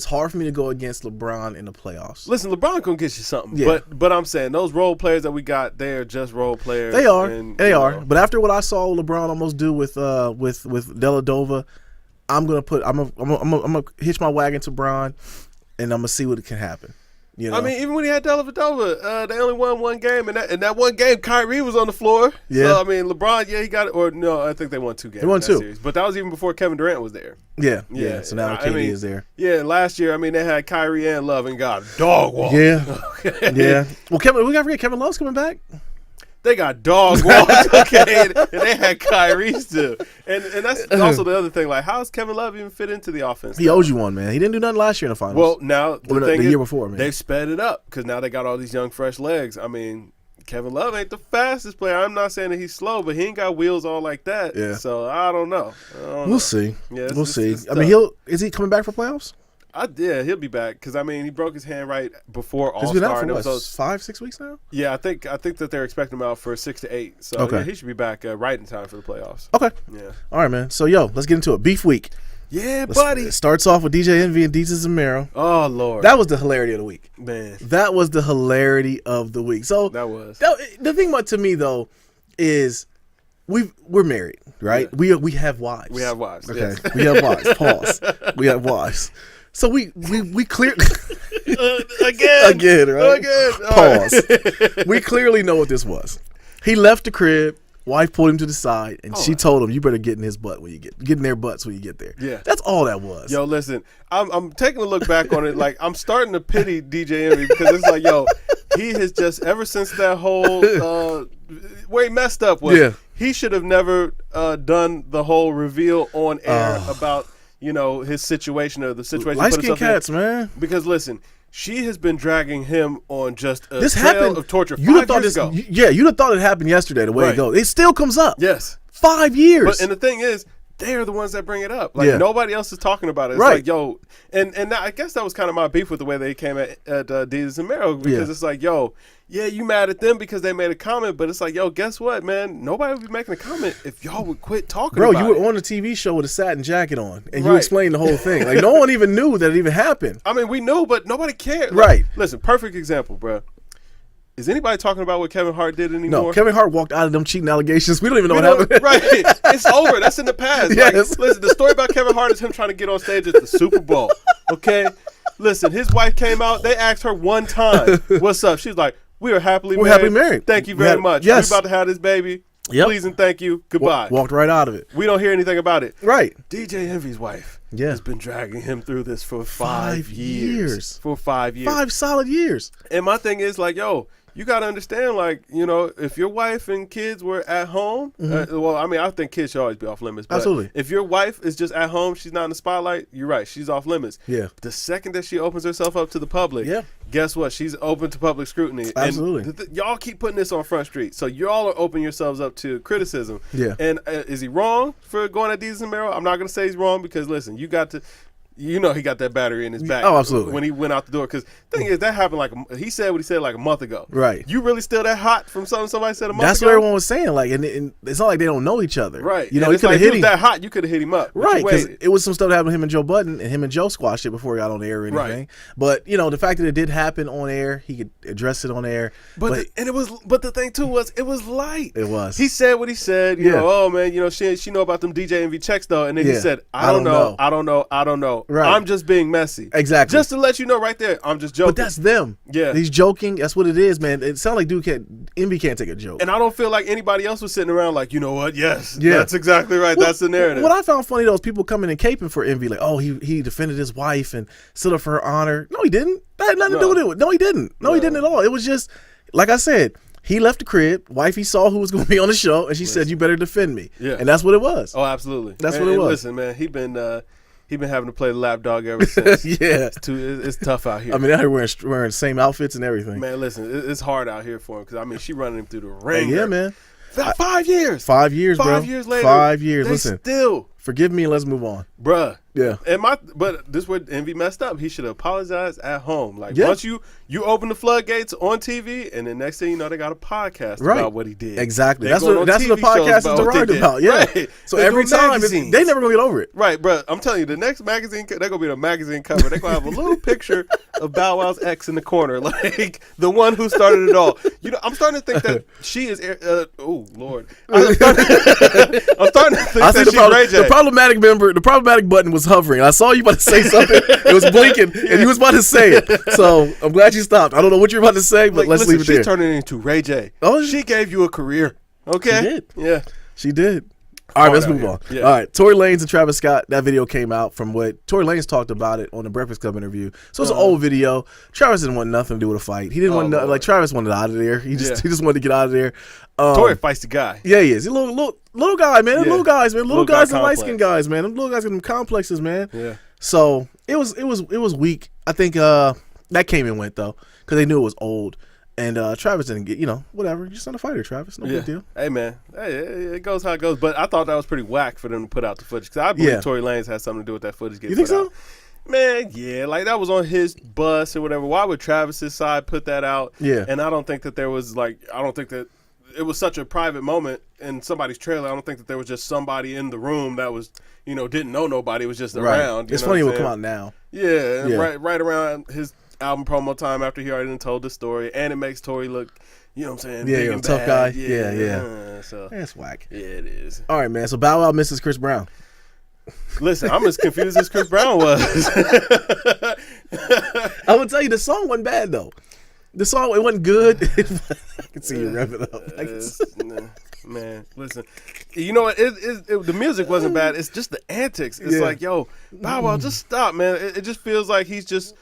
A: hard for me to go against LeBron in the playoffs.
B: Listen, LeBron gonna get you something, but I'm saying those role players that we got, they are just role players.
A: They are,
B: and,
A: they are. But after what I saw LeBron almost do with Dellavedova, I'm gonna hitch my wagon to Bron, and I'm gonna see what can happen. You know?
B: I mean, even when he had Dellavedova, they only won 1 game, and that 1 game, Kyrie was on the floor.
A: Yeah.
B: So I mean, LeBron, he got it. Or no, I think they won 2 games.
A: They won 2,
B: series. But that was even before Kevin Durant was there.
A: Yeah. So now KD is there.
B: Yeah, last year, I mean, they had Kyrie and Love and got dog walk.
A: Yeah. Yeah. Well, we gotta forget Kevin Love's coming back.
B: They got dog walked, okay, and they had Kyrie too. And that's also the other thing. Like, how does Kevin Love even fit into the offense?
A: He owes you one, man. He didn't do nothing last year in the finals.
B: Well, now the
A: year before, man.
B: They've sped it up because now they got all these young, fresh legs. I mean, Kevin Love ain't the fastest player. I'm not saying that he's slow, but he ain't got wheels all like that. Yeah. So I don't know.
A: We'll see.
B: Yeah,
A: we'll see. I mean, is he coming back for playoffs?
B: Yeah, he'll be back because I mean he broke his hand right before All-Star.
A: He's been out for what, 5-6 weeks now?
B: Yeah, I think that they're expecting him out for 6 to 8. So yeah, he should be back right in time for the playoffs.
A: Okay.
B: Yeah.
A: All right, man. So let's get into it. Beef week.
B: Yeah, buddy.
A: It starts off with DJ Envy and DJ Zamero.
B: Oh Lord,
A: that was the hilarity of the week,
B: man.
A: That was the hilarity of the week. So the thing about to me though is we're married, right? Yeah. We have wives.
B: We have wives.
A: Okay,
B: yes.
A: We have wives. Pause. We have wives. So we clear again, right? Again. Pause. We clearly know what this was. He left the crib. Wife pulled him to the side, and she told him, "You better get in his butt when you get in their butts when you get there."
B: Yeah,
A: that's all that was.
B: Yo, listen, I'm taking a look back on it. Like I'm starting to pity DJ Envy because it's like, yo, he has just ever since that whole where he messed up was. Yeah. He should have never done the whole reveal on air about. his situation or the situation.
A: Light-skinned cats, man.
B: Because listen, she has been dragging him on just a
A: this
B: trail
A: happened,
B: of torture 5 years ago.
A: You'd have thought it happened yesterday the way it goes. It still comes up.
B: Yes.
A: 5 years.
B: And the thing is, they are the ones that bring it up. Like, nobody else is talking about it. It's like, yo, and I guess that was kind of my beef with the way they came at Desus and Mero, because it's like, yo, yeah, you mad at them because they made a comment, but it's like, yo, guess what, man? Nobody would be making a comment if y'all would quit talking about it.
A: Bro, you were on a TV show with a satin jacket on, and you explained the whole thing. Like, no one even knew that it even happened.
B: I mean, we knew, but nobody cared.
A: Right.
B: Listen, perfect example, bro. Is anybody talking about what Kevin Hart did anymore?
A: No, Kevin Hart walked out of them cheating allegations. We don't even know what happened.
B: Right. It's over. That's in the past.
A: Yes.
B: Like, listen, the story about Kevin Hart is him trying to get on stage at the Super Bowl. Okay? Listen, his wife came out. They asked her one time, what's up? She's like, we are happily married. Thank you very much.
A: Yes.
B: We're about to have this baby. Yep. Please and thank you. Goodbye.
A: Walked right out of it.
B: We don't hear anything about it.
A: Right.
B: DJ Envy's wife has been dragging him through this for 5 years. For 5 years.
A: 5 solid years.
B: And my thing is like, yo, you got to understand, like, if your wife and kids were at home, well, I mean, I think kids should always be off limits. But
A: absolutely.
B: If your wife is just at home, she's not in the spotlight, you're right, she's off limits.
A: Yeah.
B: The second that she opens herself up to the public, guess what? She's open to public scrutiny.
A: Absolutely.
B: And y'all keep putting this on Front Street. So y'all are opening yourselves up to criticism.
A: Yeah.
B: And is he wrong for going at Desus and Mero? I'm not going to say he's wrong because, listen, you got to... he got that battery in his back.
A: Oh, absolutely.
B: When he went out the door. Because the thing is, that happened he said what he said like a month ago.
A: Right.
B: You really still that hot from something somebody said a month ago?
A: That's what everyone was saying. Like, and it's not like they don't know each other.
B: Right.
A: He
B: could have hit him. That hot, you could have hit him up.
A: Right. Because it was some stuff that happened with him and Joe Budden, and him and Joe squashed it before he got on the air or anything. Right. But, the fact that it did happen on air, he could address it on air. But
B: the thing, too, was it was light.
A: It was.
B: He said what he said. You know, oh, man, she know about them DJ Envy checks, though. And then he said, I don't know. Right. I'm just being messy.
A: Exactly.
B: Just to let you know right there, I'm just joking.
A: But that's them.
B: Yeah.
A: He's joking. That's what it is, man. It sounds like Envy can't take a joke.
B: And I don't feel like anybody else was sitting around like, you know what? Yes. Yeah. That's exactly right. That's the narrative.
A: What I found funny, though, is people coming and caping for Envy. Like, oh, he defended his wife and stood up for her honor. No, he didn't. That had nothing to do with it. No, he didn't. No, he didn't at all. It was just, like I said, he left the crib. Wifey saw who was going to be on the show, and she said, "You better defend me." Yeah, and that's what it was.
B: Oh, absolutely.
A: That's what it was.
B: Listen, man, he been having to play the lapdog ever since. It's tough out here.
A: I mean, out here wearing the same outfits and everything.
B: Man, listen, it's hard out here for him because I mean, she running him through the ringer.
A: Yeah, man.
B: 5 years.
A: 5 years, bro.
B: 5 years later.
A: 5 years.
B: They
A: Listen,
B: still
A: forgive me and let's move on,
B: bruh.
A: Yeah.
B: But this is where Envy messed up. He should have apologized at home. Like once you open the floodgates on TV, and then next thing you know, they got a podcast about what he did.
A: Exactly. That's what the podcast is derived about. Yeah. Right. So every time they never gonna get over it.
B: Right, bruh. I'm telling you, the next magazine they're gonna be the magazine cover. They're gonna have a little picture of Bow Wow's ex in the corner, like the one who started it all. I'm starting to think that she is. Oh Lord. I'm starting to think that she's Ray J.
A: The problematic button was hovering. I saw you about to say something. It was blinking, and you was about to say it. So I'm glad you stopped. I don't know what you're about to say, but let's leave it there.
B: She's turning into Ray J.
A: Oh,
B: she gave you a career. Okay,
A: she did.
B: Yeah,
A: she did. All right, let's move on. Yeah. All right, Tory Lanez and Travis Scott. That video came out from what Tory Lanez talked about it on the Breakfast Club interview. So it's an old video. Travis didn't want nothing to do with a fight. He didn't want like Travis wanted out of there. He just wanted to get out of there.
B: Tory feisty guy.
A: Yeah, he is. He's a little guy, man. Little guys, man. Little guys and light skinned guys, man. Them little guys got them complexes, man.
B: Yeah.
A: So it was weak. I think that came and went though because they knew it was old. And Travis didn't get, whatever. You're just not a fighter, Travis. No big deal.
B: Hey, man. Hey, it goes how it goes. But I thought that was pretty whack for them to put out the footage. Because I believe Tory Lanez had something to do with that footage getting put out. You think so? Man, yeah. Like, that was on his bus or whatever. Why would Travis's side put that out?
A: Yeah.
B: And I don't think that there was, I don't think that it was such a private moment in somebody's trailer. I don't think that there was just somebody in the room that was, didn't know nobody. It was just around.
A: It's funny it would come out now.
B: Yeah. Right around his album promo time after he already done told the story, and it makes Tory look, you know what I'm saying?
A: Yeah,
B: big
A: tough
B: bad.
A: guy. Yeah.
B: So
A: that's whack.
B: Yeah, it is.
A: All right, man. So Bow Wow misses Chris Brown.
B: Listen, I'm as confused as Chris Brown was.
A: I would tell you the song wasn't bad though. The song it wasn't good. I can see you rev it up.
B: Man, listen. You know what? The music wasn't bad. It's just the antics. It's like, yo, Bow Wow, just stop, man. It just feels like he's just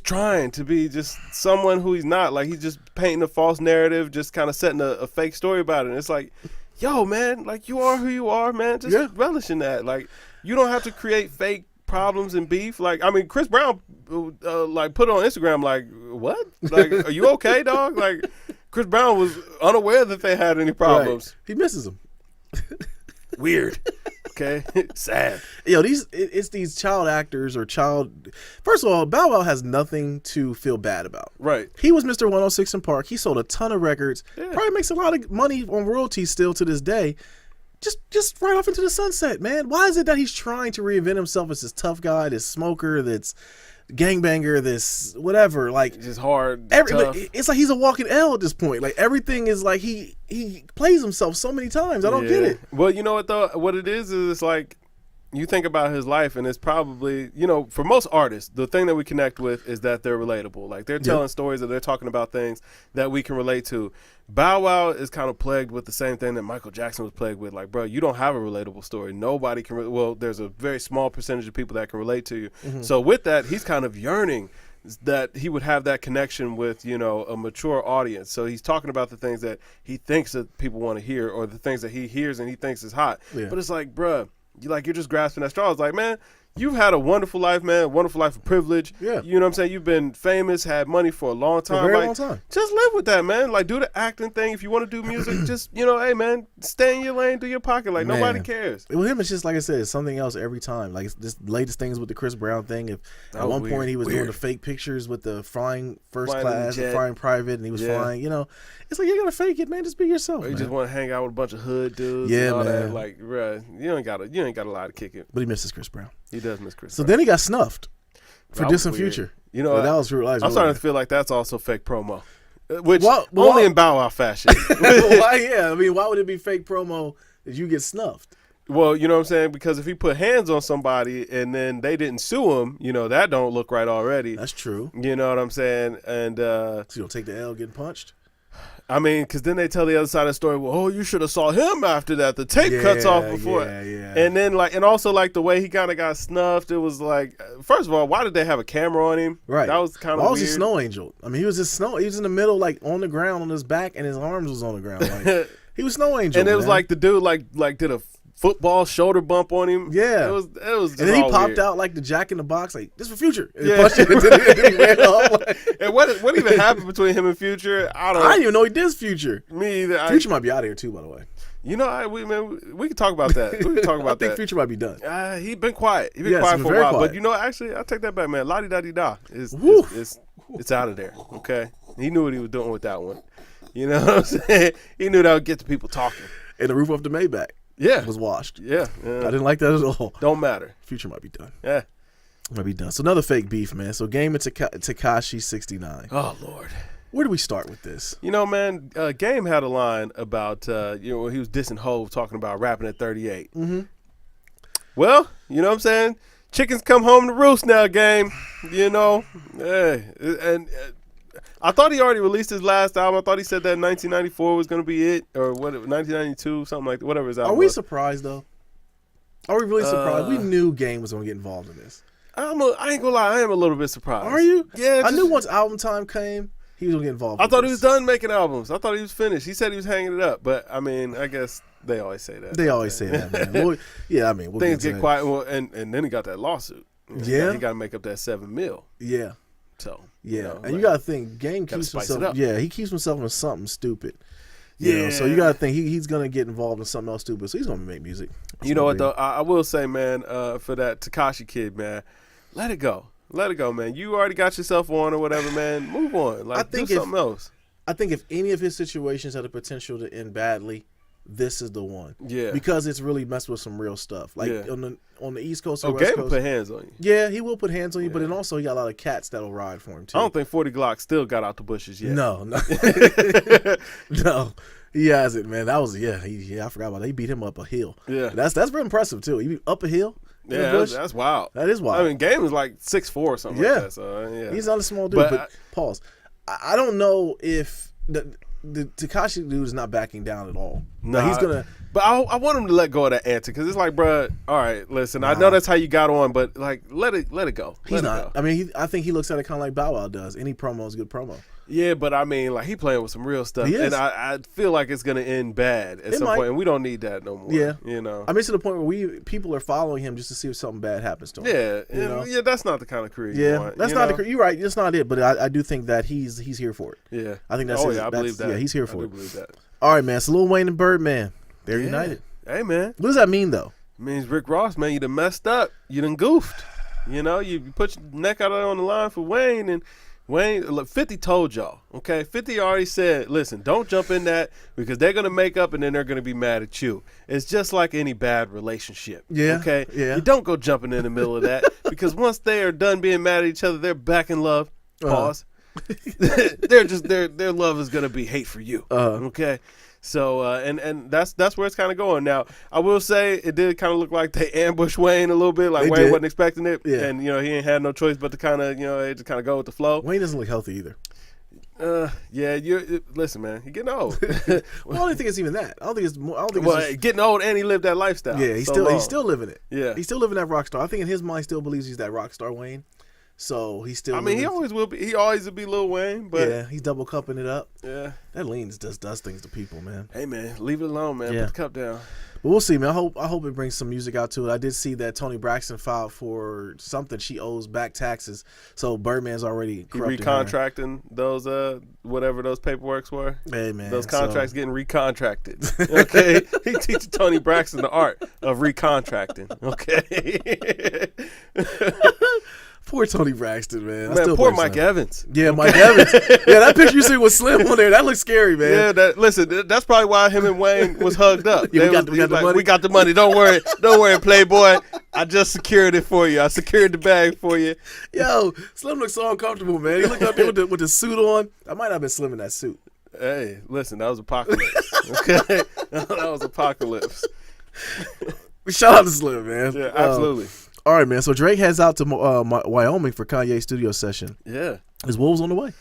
B: trying to be just someone who he's not. Like, he's just painting a false narrative, just kind of setting a fake story about it. And it's like, yo, man, like, you are who you are, man. Just relish in that. Like, You don't have to create fake problems and beef. Like, I mean, Chris Brown, like, put it on Instagram, like, what? Like, are you okay, dog? Like, Chris Brown was unaware that they had any problems.
A: Right. He misses them.
B: Weird. Okay, sad.
A: Yo, it's these child actors or child. First of all, Bow Wow has nothing to feel bad about.
B: Right.
A: He was Mr. 106 in Park. He sold a ton of records.
B: Yeah.
A: Probably makes a lot of money on royalties still to this day. Just right off into the sunset, man. Why is it that he's trying to reinvent himself as this tough guy, this smoker, that's gangbanger, this whatever? Like,
B: just hard.
A: Like, it's like he's a walking L at this point. Like, everything is like he plays himself so many times. I don't get it.
B: Well, you know what though? What it is it's like you think about his life, and it's probably, you know, for most artists, the thing that we connect with is that they're relatable. Like, they're telling stories, or they're talking about things that we can relate to. Bow Wow is kind of plagued with the same thing that Michael Jackson was plagued with. Like, bro, you don't have a relatable story. Nobody can. Well, there's a very small percentage of people that can relate to you. Mm-hmm. So with that, he's kind of yearning that he would have that connection with, you know, a mature audience. So he's talking about the things that he thinks that people want to hear, or the things that he hears and he thinks is hot. Yeah. But it's like, bruh, you're just grasping at straws. Like, man, you've had a wonderful life, man. Wonderful life of privilege.
A: Yeah.
B: You know what I'm saying? You've been famous, had money for a long time.
A: A very long time.
B: Just live with that, man. Like, do the acting thing. If you want to do music, just, you know, hey, man, stay in your lane, do your pocket. Like, nobody cares.
A: With him, it's just, like I said, it's something else every time. Like, this latest things with the Chris Brown thing. If at one point he was doing the fake pictures with the flying first class, the flying private, and he was flying, you know, it's like, you gotta fake it, man. Just be yourself.
B: Or you
A: man.
B: just want to hang out with a bunch of hood dudes.
A: Yeah,
B: and all
A: man.
B: That. Like, bruh, you ain't got a lot to kick it.
A: But he misses Chris Brown.
B: He does miss Chris.
A: So then he got snuffed for
B: That was
A: dissing
B: weird.
A: Future.
B: You know,
A: that was real.
B: I'm starting to feel like that's also fake promo, which
A: Well,
B: only in Bow Wow fashion.
A: Why? Yeah, I mean, why would it be fake promo if you get snuffed?
B: Well, you know what I'm saying? Because if he put hands on somebody and then they didn't sue him, you know, that don't look right already.
A: That's true.
B: You know what I'm saying? And
A: so you don't take the L getting punched?
B: I mean, because then they tell the other side of the story. Well, oh, you should have saw him after that. The tape cuts off before.
A: Yeah.
B: And then and also like the way he kind of got snuffed. It was like, first of all, why did they have a camera on him?
A: Right.
B: That was kind of.
A: Why was he Snow Angel? I mean, he was just snow. He was in the middle, like on the ground on his back, and his arms was on the ground. Like, he was Snow Angel.
B: And it was like the dude like did a football shoulder bump on him.
A: Yeah,
B: it was.
A: And then he popped
B: weird.
A: out like the Jack in the Box, like this for Future. And punched him, and then he ran off.
B: And what even happened between him and Future? I
A: didn't even know he did Future.
B: Me either.
A: Future might be out of here too, by the way.
B: You know, we can talk about that. We can talk about that.
A: I think Future might be done.
B: He been quiet. He been quiet for a while. Quiet. But you know, actually, I take that back, man. La-di-da-di-da. It's out of there. Okay, he knew what he was doing with that one. You know what I'm saying? He knew that would get the people talking.
A: And the roof of the Maybach.
B: Yeah,
A: was washed.
B: Yeah,
A: I didn't like that at all.
B: Don't matter.
A: Future might be done.
B: Yeah,
A: might be done. So another fake beef, man. So Game and Takashi 69.
B: Oh Lord,
A: where do we start with this?
B: You know, man, Game had a line about he was dissing Hov, talking about rapping at 38.
A: Mm-hmm.
B: Well, you know what I'm saying? Chickens come home to roost now, Game. You know, and. I thought he already released his last album. I thought he said that 1994 was going to be it, or 1992, something like that, whatever his album was.
A: Are we surprised, though? Are we really surprised? We knew Game was going to get involved in this.
B: I ain't going to lie. I am a little bit surprised.
A: Are you?
B: Yeah.
A: I knew once album time came, he was going to get involved.
B: I thought he was done making albums. I thought he was finished. He said he was hanging it up. But, I mean, I guess they always say that.
A: They always say that, man. Well, yeah, I mean.
B: Things get quiet. Well, and then he got that lawsuit.
A: Yeah.
B: He got to make up that $7 million.
A: Yeah.
B: So.
A: Yeah,
B: you know,
A: and you gotta think Game keeps himself. Yeah, he keeps himself in something stupid. You know, so you gotta think he's gonna get involved in something else stupid. So he's gonna make music.
B: You know what though? I will say, man, for that Takashi kid, man, let it go, man. You already got yourself on or whatever, man. Move on. Like, do something else.
A: I think if any of his situations had the potential to end badly, this is the one.
B: Yeah,
A: because it's really messed with some real stuff. Like on the East Coast or West
B: Game
A: Coast.
B: will put hands on you.
A: Yeah, he will put hands on you, but then also he got a lot of cats that'll ride for him too.
B: I don't think 40 Glock still got out the bushes yet.
A: No, no, he hasn't, man. That was I forgot about that. He beat him up a hill.
B: Yeah,
A: that's very impressive too. He up a hill.
B: Yeah, that's wild.
A: That is wild.
B: I mean, Game is like 6'4" or something like that. So
A: he's not a small dude. But pause. I don't know if the Takashi dude is not backing down at all.
B: No,
A: he's gonna.
B: But I want him to let go of that answer because it's like, bro, all right, listen, I know that's how you got on, but like, let it go.
A: He's not. I mean, I think he looks at it kind of like Bow Wow does. Any promo is a good promo.
B: Yeah, but I mean, like he playing with some real stuff, and I feel like it's gonna end bad at some point, and we don't need that no more. Yeah, you know.
A: I mean, to the point where people are following him just to see if something bad happens to him.
B: Yeah, yeah, that's not the kind of career you want.
A: That's not the career. You're right. That's not it. But I do think that he's here for it.
B: Yeah,
A: I think that's.
B: I believe that.
A: Yeah, he's here for it.
B: I believe that.
A: All right, man. So Lil Wayne and Birdman, they're united.
B: Hey, man.
A: What does that mean, though?
B: It means Rick Ross, man, you done messed up. You done goofed. You know, you put your neck out there on the line for Wayne, and Wayne, look, 50 told y'all, okay? 50 already said, listen, don't jump in that because they're going to make up and then they're going to be mad at you. It's just like any bad relationship, okay?
A: Yeah.
B: You don't go jumping in the middle of that because once they are done being mad at each other, they're back in love. Pause. They're just, their love is going to be hate for you, okay? So and that's where it's kind of going now. I will say it did kind of look like they ambushed Wayne a little bit, like Wayne wasn't expecting it, and you know he ain't had no choice but to kind of just kind of go with the flow.
A: Wayne doesn't look healthy either.
B: Listen, man, he's getting old.
A: Well, I don't think it's even that. I don't think it's
B: getting old and he lived that lifestyle.
A: Yeah, he's still living it.
B: Yeah,
A: he's still living that rock star. I think in his mind, he still believes he's that rock star Wayne. So he's still.
B: I mean, he always will be. He always will be Lil Wayne, but
A: yeah, he's double cupping it up.
B: Yeah,
A: that Lanez does things to people, man.
B: Hey, man, leave it alone, man. Put the cup down.
A: But we'll see, man. I hope it brings some music out to it. I did see that Toni Braxton filed for something she owes back taxes. So Birdman's already
B: recontracting those whatever those paperworks were.
A: Hey, man,
B: those contracts getting recontracted. Okay, he teaches Toni Braxton the art of recontracting. Okay.
A: Poor Toni Braxton, man.
B: Poor Mike Evans.
A: Yeah, Mike Evans. Yeah, that picture you see with Slim on there, that looks scary, man.
B: Yeah, listen, that's probably why him and Wayne was hugged up.
A: Yeah, we got the money.
B: We got the money. Don't worry, Playboy. I just secured it for you. I secured the bag for you.
A: Yo, Slim looks so uncomfortable, man. He looked up there with the suit on. I might not have been Slim in that suit.
B: Hey, listen, that was Apocalypse. Okay, that was Apocalypse.
A: Shout out to Slim, man.
B: Yeah, absolutely.
A: All right, man. So Drake heads out to Wyoming for Kanye's studio session.
B: Yeah.
A: Is Wolves on the way?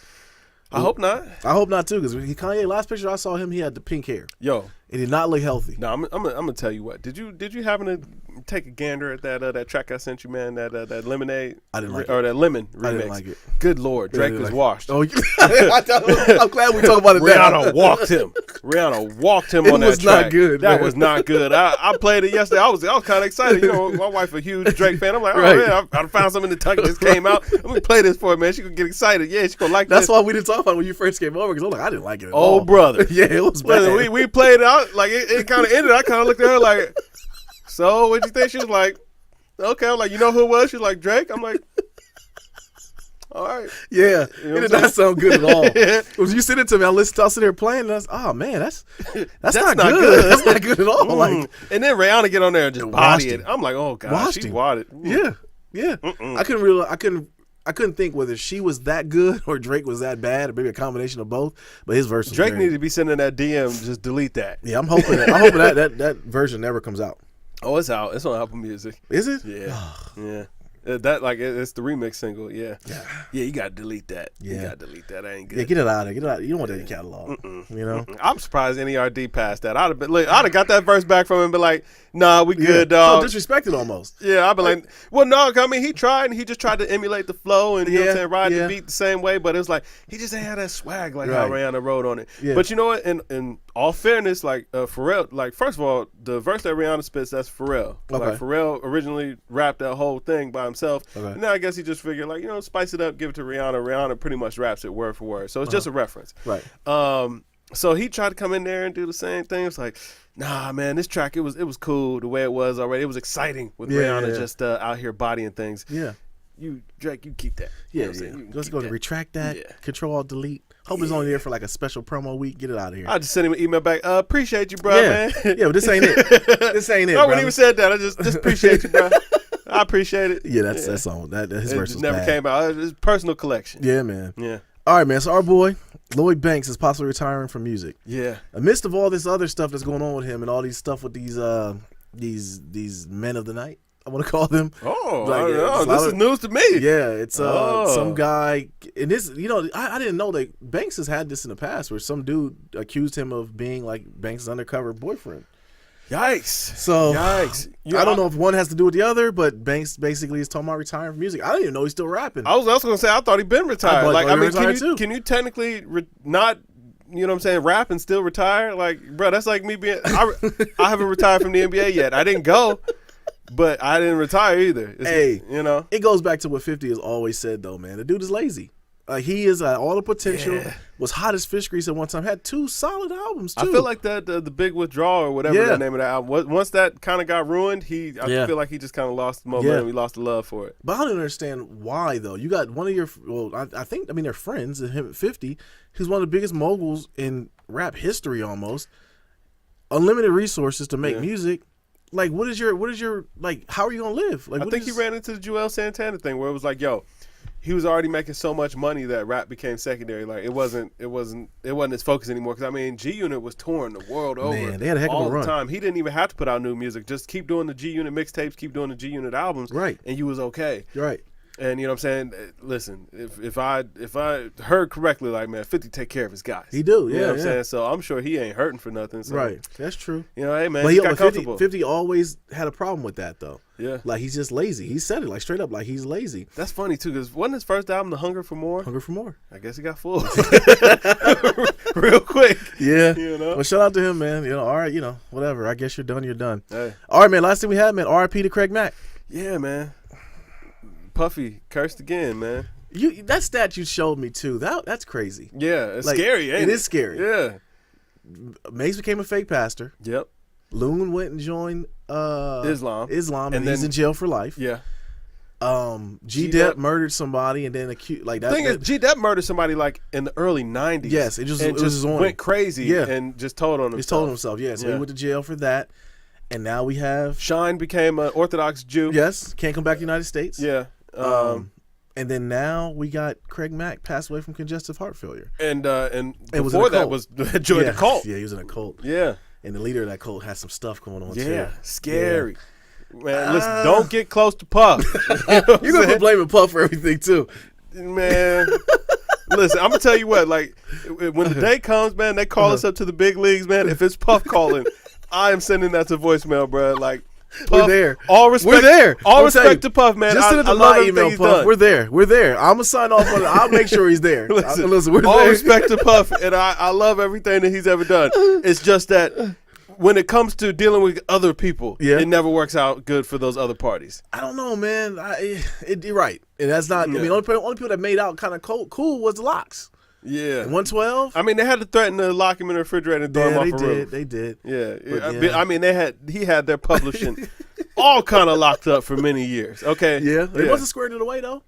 B: I hope not.
A: I hope not, too, because Kanye, last picture I saw him, he had the pink hair.
B: Yo.
A: It did not look healthy.
B: No, I'm gonna tell you what. Did you happen to take a gander at that track I sent you, man? That Lemonade.
A: I didn't like it.
B: Or that Lemon remix.
A: I didn't like it.
B: Good Lord, Drake was washed.
A: Oh, I'm glad we talk about it.
B: Rihanna walked him. Rihanna walked him on that track.
A: It was not good.
B: That was not good. I played it yesterday. I was kind of excited. You know, my wife a huge Drake fan. I'm like, oh man, I found something in the tuck just came out. I'm gonna play this for her, man. She could get excited. Yeah, she gonna like
A: this.
B: That's
A: why we didn't talk about it when you first came over because I'm like, I didn't like it at
B: all. Oh brother,
A: yeah, it was bad.
B: We played it out like it kind of ended. I kind of looked at her like, so what'd you think? She was like, okay. I'm like, you know who it was? She's like, Drake. I'm like, all right.
A: Yeah, you know it did not sound good at all. When you sent it to me, I was sitting there playing, and I was, oh man, that's not good. That's not good at all. Like,
B: and then Rihanna get on there and just body it. I'm like, oh god, she wadded.
A: Yeah. I couldn't think whether she was that good or Drake was that bad, or maybe a combination of both. But his verse was
B: Drake needed to be sending that DM. Just delete that.
A: Yeah, I'm hoping that version never comes out.
B: Oh, it's out. It's on Apple Music.
A: Is it?
B: Yeah. Yeah. That it's the remix single. Yeah. You gotta delete that.
A: Yeah.
B: You gotta delete that. That ain't good.
A: Yeah, get it out of there. Get it out. You don't want that in your catalog. You know.
B: I'm surprised NERD passed that. I'd have got that verse back from him, but like, nah, we good, dog.
A: So disrespected almost.
B: Yeah, I'd be like, well, no, I mean, he tried and he just tried to emulate the flow and you know what I'm saying, ride the beat the same way, but it was like he just ain't had that swag like how Rihanna wrote on it. Yeah. But you know what? In all fairness, like Pharrell, like first of all, the verse that Rihanna spits, that's Pharrell. Okay. Like Pharrell originally rapped that whole thing by himself. Okay. Now I guess he just figured like, you know, spice it up, give it to Rihanna. Rihanna pretty much raps it word for word. So it's just a reference.
A: Right.
B: So he tried to come in there and do the same thing. It's like, nah, man, this track, it was cool the way it was already. It was exciting with Rihanna just out here bodying things.
A: Yeah.
B: Drake, you keep that.
A: Yeah, let's go to retract that. Yeah. Control Alt Delete. Hope it's only there for like a special promo week. Get it out of here.
B: I just sent him an email back. Appreciate you, bro, man.
A: Yeah, but this ain't it. This ain't it.
B: I wouldn't even said that. I just appreciate you, bro. I appreciate it.
A: Yeah, that's on that. His verse was
B: never
A: bad.
B: Came out. It's personal collection.
A: Yeah, man.
B: Yeah.
A: All right, man. So our boy Lloyd Banks is possibly retiring from music.
B: Yeah.
A: Amidst of all this other stuff that's going on with him and all these stuff with these men of the night I want to call them.
B: Oh,
A: Like,
B: I don't know. This is news to me.
A: Yeah, it's some guy, and this, I didn't know that Banks has had this in the past, where some dude accused him of being like Banks' undercover boyfriend.
B: Yikes!
A: So
B: Yikes!
A: I don't know if one has to do with the other, but Banks basically is talking about retiring from music. I didn't even know he's still rapping.
B: I was going to say I thought he'd been retired. Can you technically not? You know what I'm saying? Rap and still retire? Like, bro, that's like me being. I haven't retired from the NBA yet. I didn't go, but I didn't retire either.
A: It goes back to what 50 has always said, though, man. The dude is lazy. Like, he is all the potential. Yeah. Was hot as fish grease at one time. Had 2 solid albums too.
B: I feel like that the Big Withdrawal or whatever the name of that album. Once that kind of got ruined, I feel like he just kind of lost the momentum. He lost the love for it.
A: But I don't understand why though. You got one of your I mean they're friends. Him at 50, who's one of the biggest moguls in rap history almost. Unlimited resources to make music. Like, what is your like? How are you gonna live? Like,
B: I think he ran into the Joel Santana thing where it was like, yo. He was already making so much money that rap became secondary. Like it wasn't his focus anymore. Because I mean, G Unit was touring the world over.
A: Man, they had a heck of a run.
B: All the time. He didn't even have to put out new music. Just keep doing the G Unit mixtapes, keep doing the G Unit albums,
A: right?
B: And you was okay,
A: right?
B: And you know what I'm saying? Listen, if I heard correctly, like, man, 50 take care of his guys.
A: He do,
B: you know what I'm saying? So I'm sure he ain't hurting for nothing. So,
A: right, that's true.
B: You know, hey man,
A: but
B: he got comfortable.
A: 50 always had a problem with that though.
B: Yeah,
A: like he's just lazy. He said it like straight up, like he's lazy.
B: That's funny too, because wasn't his first album The Hunger for More?
A: Hunger for More.
B: I guess he got full real quick.
A: Yeah,
B: you know.
A: Well, shout out to him, man. All right, whatever. I guess you're done. You're done.
B: Hey.
A: All right, man. Last thing we had, man. R.I.P. to Craig Mack.
B: Yeah, man. Puffy cursed again, man.
A: That stat you showed me too. That's crazy.
B: Yeah, it's scary. Ain't it?
A: It is scary.
B: Yeah.
A: Mace became a fake pastor.
B: Yep.
A: Loon went and joined
B: Islam,
A: and he's in jail for life.
B: Yeah.
A: G-Dep murdered somebody and then accused like that.
B: The thing is, G-Dep murdered somebody like in the early 90s.
A: Yes, it just
B: went crazy and just told on himself.
A: He told himself, yeah. So he went to jail for that. And now we have
B: Shine became an Orthodox Jew.
A: Yes, can't come back to the United States.
B: Yeah.
A: And then now we got Craig Mack passed away from congestive heart failure.
B: And before that was joined the cult.
A: Yeah, he was in a cult.
B: Yeah.
A: And the leader of that cult has some stuff going on too.
B: Yeah, scary. Yeah. Man, listen, don't get close to Puff.
A: You're going to be blaming Puff for everything too.
B: Man. Listen, I'm going to tell you what, like, when the day comes, man, they call us up to the big leagues, man. If it's Puff calling, I am sending that to voicemail, bro. Like, Puff,
A: we're there.
B: All respect.
A: We're there.
B: All respect to Puff, man.
A: Just send it to my email, Puff. We're there. We're there. I'm gonna sign off on it. I'll make sure he's there. Listen, we're
B: all
A: there.
B: respect to Puff, and I love everything that he's ever done. It's just that when it comes to dealing with other people, it never works out good for those other parties.
A: I don't know, man. You're right, and that's not. I mean, only people that made out kind of cool was the Locks.
B: Yeah,
A: 112.
B: I mean, they had to threaten to lock him in the refrigerator and throw him off a roof.
A: They did.
B: Yeah, I mean, he had their publishing all kind of locked up for many years. Okay.
A: Yeah, it wasn't squared it away though.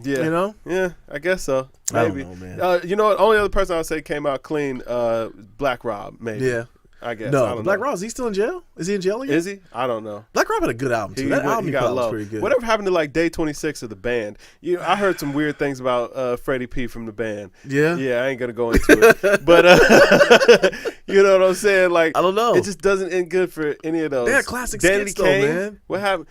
B: Yeah, Yeah, I guess so. Maybe.
A: I don't know, man.
B: You know what? Only other person I would say came out clean, Black Rob. Maybe.
A: Yeah.
B: I guess.
A: No,
B: I don't
A: Black
B: know.
A: Rob, is he still in jail? Is he in jail again?
B: Is he? I don't know.
A: Black Rob had a good album too. That album he got was pretty good.
B: Whatever happened to like Day 26 of the band? I heard some weird things about Freddie P from the band.
A: Yeah.
B: Yeah, I ain't gonna go into it. But you know what I'm saying? Like,
A: I don't know.
B: It just doesn't end good for any of those.
A: They had classic
B: Danity
A: skits though,
B: Kane,
A: man.
B: What happened?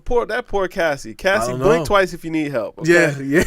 B: Poor Cassie. Cassie, blink twice if you need help. Okay?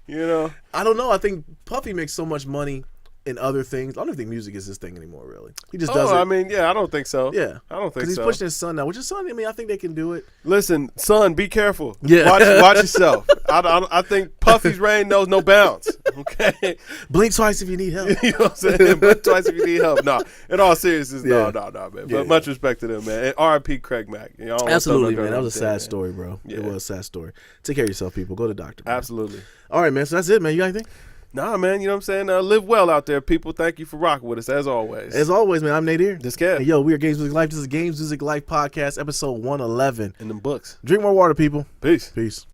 A: Yeah.
B: I
A: don't know. I think Puffy makes so much money in other things. I don't think music is his thing anymore, really. He just does it.
B: I mean, I don't think so.
A: Yeah.
B: I don't think so.
A: Because he's pushing his son now. Which his son, I mean, I think they can do it.
B: Listen, son, be careful.
A: Yeah.
B: Watch yourself. I think Puffy's reign knows no bounds. Okay?
A: Blink twice if you need help.
B: You know what I'm saying? Blink twice if you need help. No. In all seriousness, no, man. But much respect to them, man. And R.I.P. Craig Mack.
A: Absolutely, man. That was a sad story, bro. Yeah. It was a sad story. Take care of yourself, people. Go to the doctor, man.
B: Absolutely.
A: All right, man. So that's it, man. You got anything?
B: Nah, man, you know what I'm saying? Live well out there, people. Thank you for rocking with us, as always.
A: As always, man, I'm Nate here.
B: This Kev.
A: Hey, yo, we are Games Music Life. This is Games Music Life Podcast, episode 111.
B: In them books.
A: Drink more water, people.
B: Peace.
A: Peace.